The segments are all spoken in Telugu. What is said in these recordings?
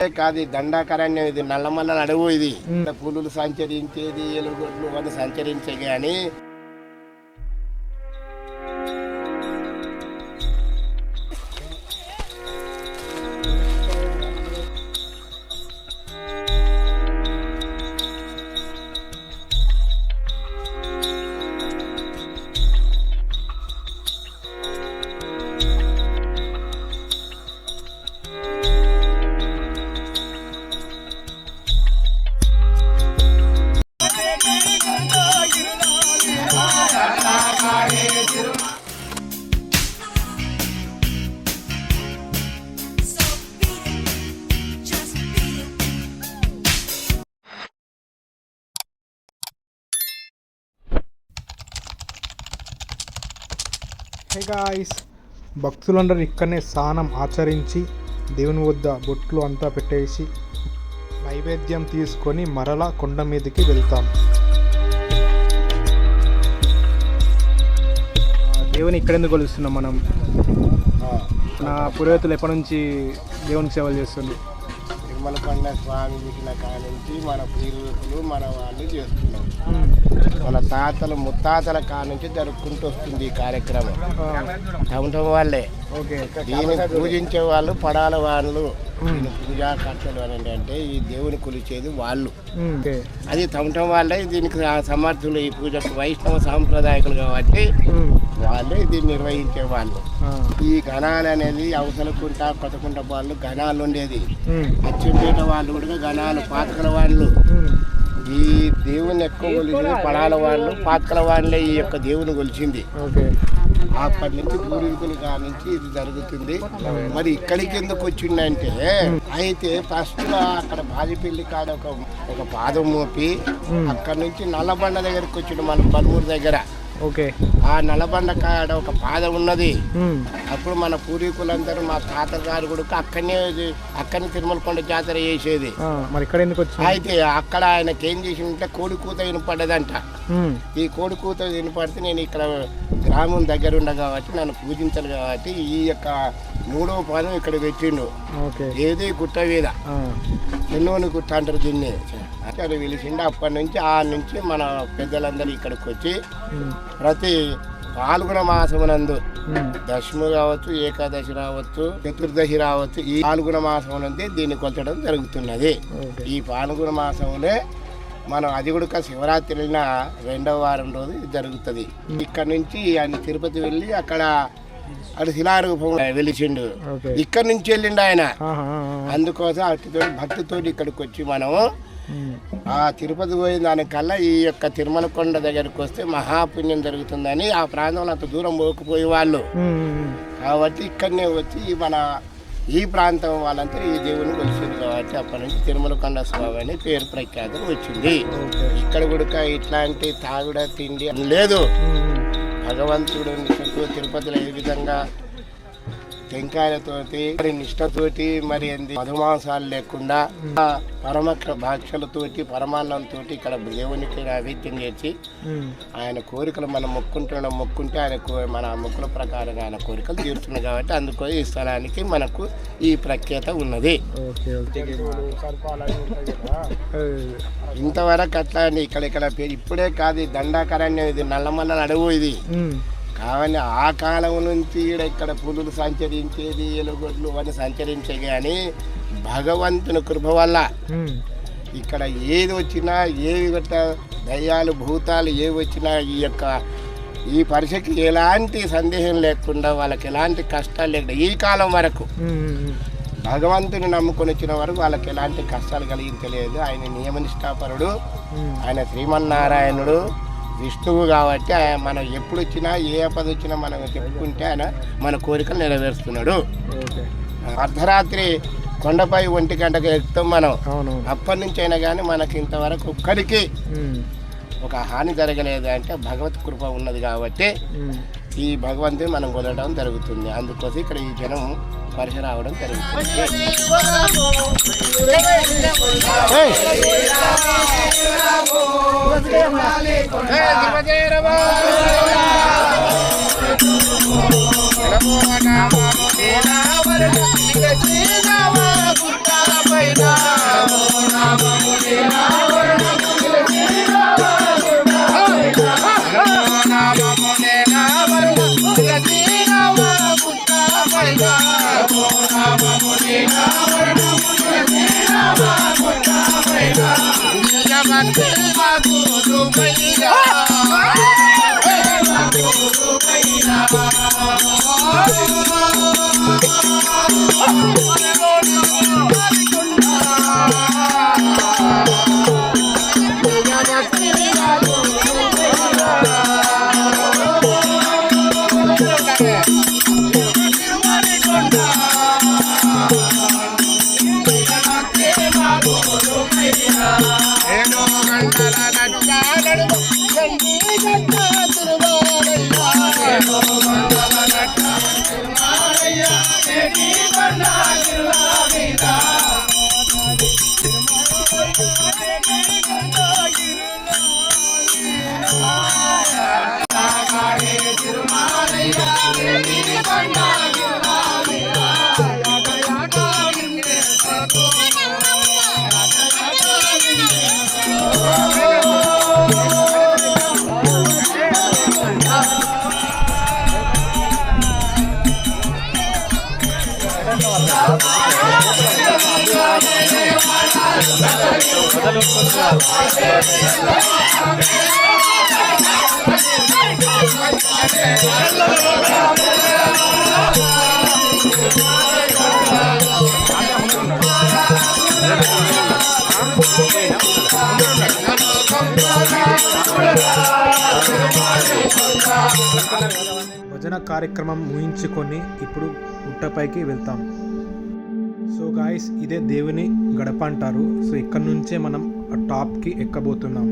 కాదు దండాకరణ్యం, ఇది నల్లమల్ల అడవు. ఇది పులులు సంచరించేది, ఎలుగొడ్లు అని సంచరించే గాని హే గాయ్స్, భక్తులందరూ ఇక్కడనే స్నానం ఆచరించి దేవుని వద్ద బొట్లు అంతా పెట్టేసి నైవేద్యం తీసుకొని మరలా కొండ మీదకి వెళ్తాం. దేవుని ఇక్కడెందుకు కొలుస్తున్నాం మనం? నా పురోహితులు ఎప్పటి నుంచి దేవునికి సేవలు చేస్తుంది. తిరుమలకొండ స్వామి పుట్టిన కానుంచి మన పూర్వీకులు మన వాళ్ళు చేస్తున్నారు. మన తాతలు ముత్తాతల కానుంచి జరుపుకుంటూ వస్తుంది ఈ కార్యక్రమం. టౌన్ వాళ్ళే దీన్ని పూజించే వాళ్ళు, పడాల వాళ్ళు, పూజా కర్తలు అని అంటే ఈ దేవుని కొలిచేది వాళ్ళు. అది టౌన్ వాళ్ళే దీనికి సమర్థులు. ఈ పూజకు వైష్ణవ సాంప్రదాయకులు కాబట్టి వాళ్ళే దీన్ని నిర్వహించే వాళ్ళు. ఈ గణాలు అనేది అవసరకుంట కొత్తకుంట వాళ్ళు గణాలు ఉండేది. అచ్చంపేట వాళ్ళు కూడా గణాలు, పాతకల వాళ్ళు. ఈ దేవుని ఎక్కువ కొలిచింది పడాల వాళ్ళు, పాతకల వాళ్ళే ఈ యొక్క దేవుని కొలిచింది. అప్పటి నుంచి పూర్వీకులు కానించి ఇది జరుగుతుంది. మరి ఇక్కడికి ఎందుకు వచ్చిందంటే, అయితే ఫస్ట్ అక్కడ బాజిపల్లి కాడ ఒక పాదం మోపి అక్కడ నుంచి నల్లబండ దగ్గరికి వచ్చిండు, మన బల్మూరు దగ్గర. ఆ నల్లబండ కాడ ఒక పాదం ఉన్నది. అప్పుడు మన పూర్వీకులందరూ, మా తాతగారు కూడా అక్కడనే తిరుమలకొండ జాతర చేసేది. అయితే అక్కడ ఆయనకి ఏం చేసిందంటే కోడి కూత వినపడ్డదంట. ఈ కోడి కూత వినపడితే నేను ఇక్కడ గ్రామం దగ్గర ఉండ కాబట్టి నన్ను పూజించాలి కాబట్టి ఈ యొక్క 3వ పాదం ఇక్కడ పెట్టిండు. ఏది గుట్ట మీద ఎన్నోని గుట్ట అంటారు దీన్ని. అక్కడ పిలిచిండు. అప్పటి నుంచి నుంచి మన పెద్దలందరూ ఇక్కడికి వచ్చి ప్రతి పాల్గొన మాసమునందు దశమి కావచ్చు, ఏకాదశి రావచ్చు, చతుర్దశి రావచ్చు, ఈ పాల్గొన మాసమునందు దీన్ని కొలచడం జరుగుతున్నది. ఈ పాల్గొన మాసంలో మనం అది కూడా శివరాత్రి వెళ్ళిన 2వ వారం రోజు ఇది జరుగుతుంది. ఇక్కడ నుంచి ఆయన తిరుపతి వెళ్ళి అక్కడ శిలారూపం వెలిచిండు. ఇక్కడ నుంచి వెళ్ళిండు ఆయన. అందుకోసం అటుతో భక్తితో ఇక్కడికి వచ్చి మనం ఆ తిరుపతి పోయిన దానికల్లా ఈ యొక్క తిరుమలకొండ దగ్గరికి వస్తే మహాపుణ్యం జరుగుతుందని ఆ ప్రాంతంలో అంత దూరం పోకపోయే వాళ్ళు. కాబట్టి ఇక్కడనే వచ్చి మన ఈ ప్రాంతం వాళ్ళంతా ఈ దేవుని కొలిచింది కాబట్టి అప్పటి నుంచి తిరుమలకొండ స్వామి అని పేరు ప్రఖ్యాతం వచ్చింది. ఇక్కడ కూడా ఇట్లాంటి తాగుడ తిండి లేదు. భగవంతుడు నిష్టతో తిరుపతిలో ఏ విధంగా టెంకాయలతోటి, మరి నిష్టతోటి, మరి మధుమాంసాలు లేకుండా పరమ భాక్షలతోటి, పరమాన్నంతో ఇక్కడ దేవునికి నైవేద్యం చేసి ఆయన కోరికలు మనం మొక్కుంటే ఆయన మన మొక్కుల ప్రకారంగా ఆయన కోరికలు తీరుతున్నాయి కాబట్టి అందుకో ఈ స్థలానికి మనకు ఈ ప్రఖ్యాత ఉన్నది. ఇంతవరకు అట్లా ఇక్కడ ఇప్పుడే కాదు, దండాకరణ్యం, ఇది నల్లమల్ల అడవు. ఇది కావాలి ఆ కాలం నుంచి ఇక్కడ పులులు సంచరించేది, ఎలుగొడ్లు అని సంచరించే కానీ భగవంతుని కృప వల్ల ఇక్కడ ఏది వచ్చినా, ఏవి గట్ట దయ్యాలు భూతాలు ఏవి వచ్చినా ఈ పరిస్థితికి ఎలాంటి సందేహం లేకుండా, వాళ్ళకి ఎలాంటి కష్టాలు లేకుండా ఈ కాలం వరకు భగవంతుని నమ్ముకొని వచ్చిన వరకు వాళ్ళకి ఎలాంటి కష్టాలు కలిగించలేదు. ఆయన నియమనిష్టాపరుడు, ఆయన శ్రీమన్నారాయణుడు, విష్ణువు కాబట్టి మనం ఎప్పుడు వచ్చినా ఏ ఆపద వచ్చినా మనం చెప్పుకుంటే ఆయన మన కోరికలు నెరవేరుస్తున్నాడు. అర్ధరాత్రి కొండపై 1 గంటకు ఎక్కుతాం మనం. అప్పటి నుంచి అయినా కానీ మనకి ఇంతవరకు ఒక్కడికి ఒక హాని జరగలేదు. అంటే భగవత్ కృప ఉన్నది కాబట్టి ఈ భగవంతుని మనం కొలవడం జరుగుతుంది. అందుకోసం ఇక్కడ ఈ జనం పరిసర రావడం జరుగుతుంది. భజన కార్యక్రమం ముగించుకొని ఇప్పుడు గుట్టపైకి వెళ్తాం. సో గాయస్, ఇదే దేవుని గడప అంటారు. సో ఇక్కడ నుంచే మనం ఆ టాప్కి ఎక్కబోతున్నాం.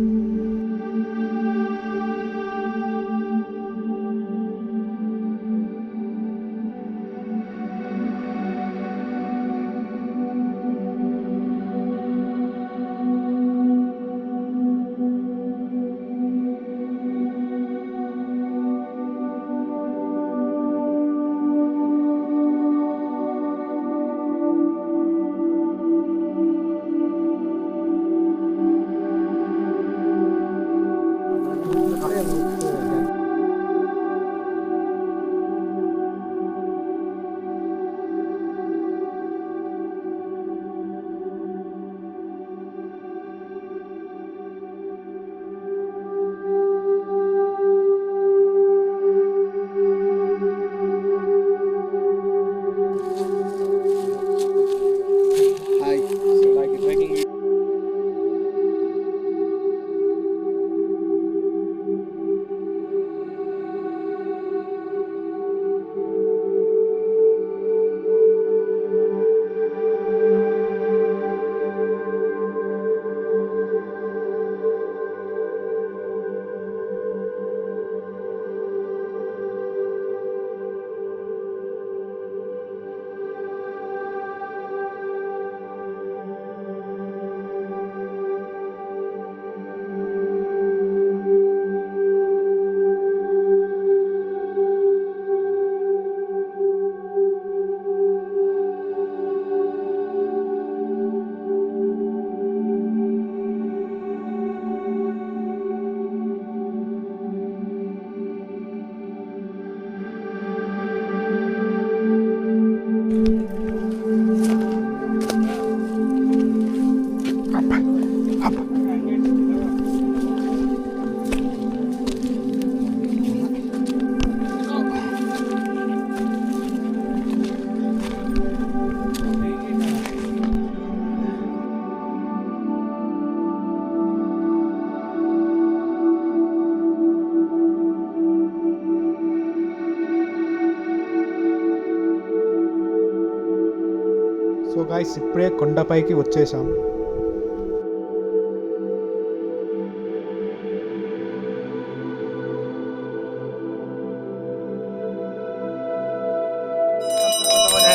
సో గాయ్స్, ఇప్పుడే కొండపైకి వచ్చేసాం.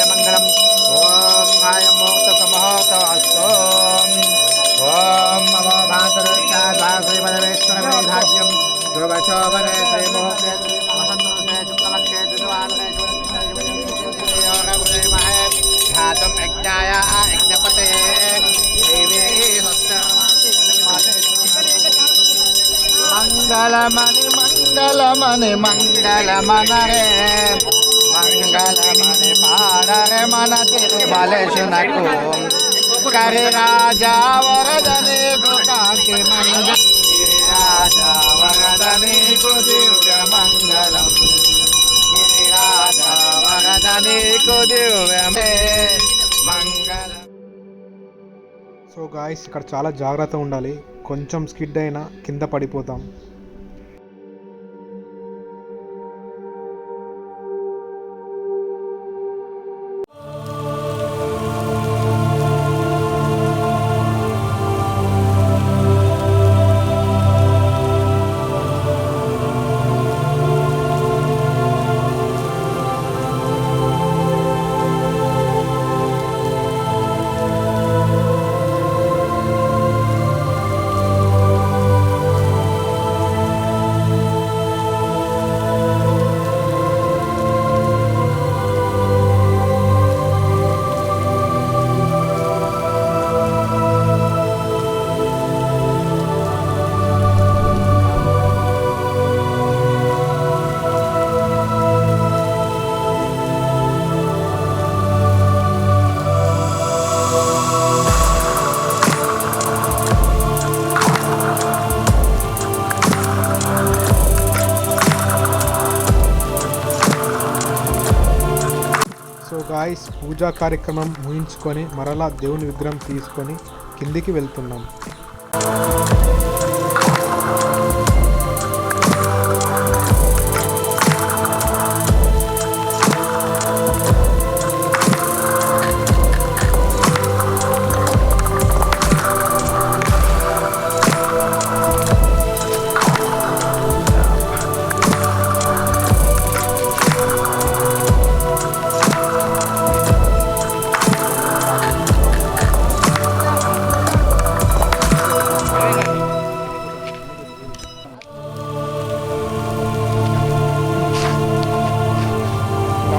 మంగళం. ఓం ఆయమోత సమహోత అస్తో. ఓం నమో భాస్వరేశ్వర వైరాగ్యం ధ్రువశోభనే శ్రీమోహే మహందోషే శుక్లపక్షే దివాలే ఘాతం యజ్ఞాయ యజ్ఞపతే దేవే మంగళమణి మంగళమణి మంగళమనరే మంగళమణి పాడరే మన తిరుమలేశునకు కరి రాజా వరదని గిరిరాజా వరద నీకు దివ్య మంగళం గిరిరాజా వరద నీకు దివ్య మంగళం. సో గాయస్ ఇక్కడ చాలా జాగ్రత్త ఉండాలి, కొంచెం స్కిడ్ అయినా కింద పడిపోతాం. సో గాయస్ పూజా కార్యక్రమం ముగించుకొని మరలా దేవుని విగ్రహం తీసుకొని కిందికి వెళ్తున్నాం.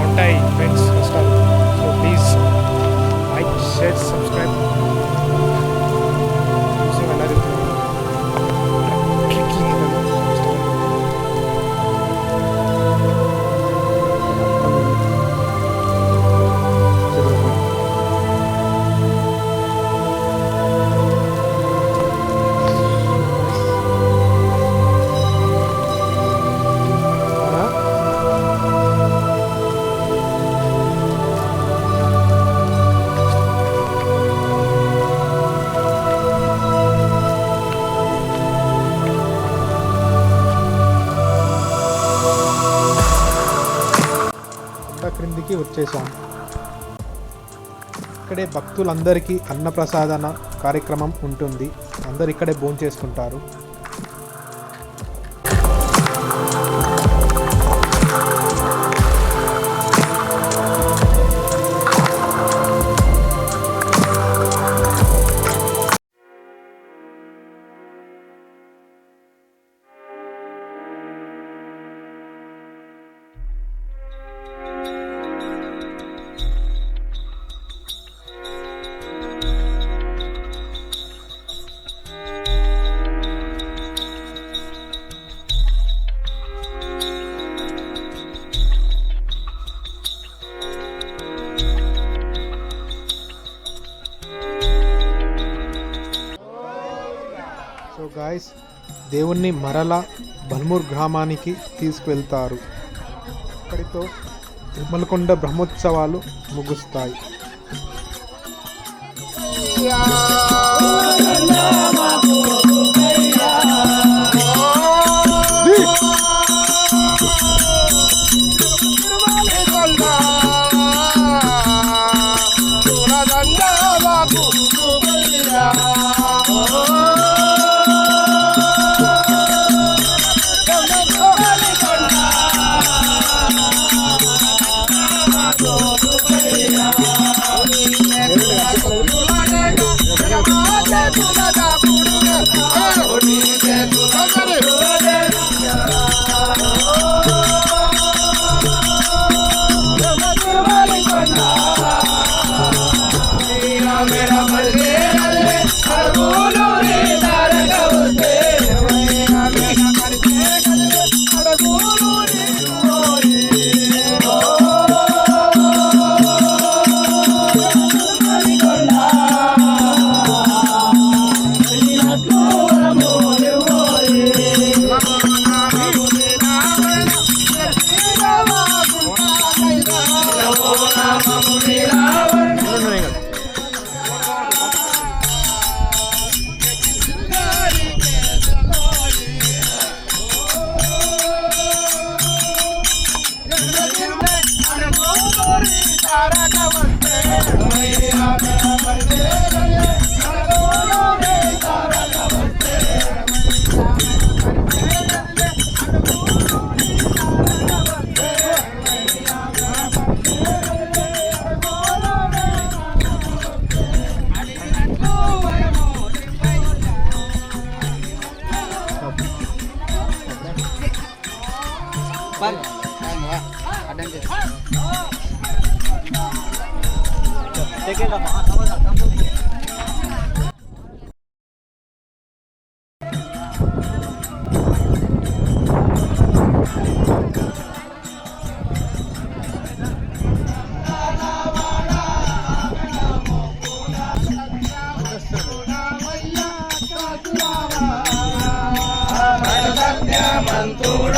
ఉంటాయి ఫ్రెండ్స్ కష్టాలు. So please like, share, subscribe. క్రిందికి వచ్చేసాం. ఇక్కడే భక్తులందరికీ అన్నప్రసాదన కార్యక్రమం ఉంటుంది. అందరు ఇక్కడే భోంచేసుకుంటారు. సో గాయస్ దేవుణ్ణి మరలా బల్మూర్ గ్రామానికి తీసుకువెళ్తారు. అక్కడితో తిరుమలకొండ బ్రహ్మోత్సవాలు ముగుస్తాయి. Oh సత్యమంతుడ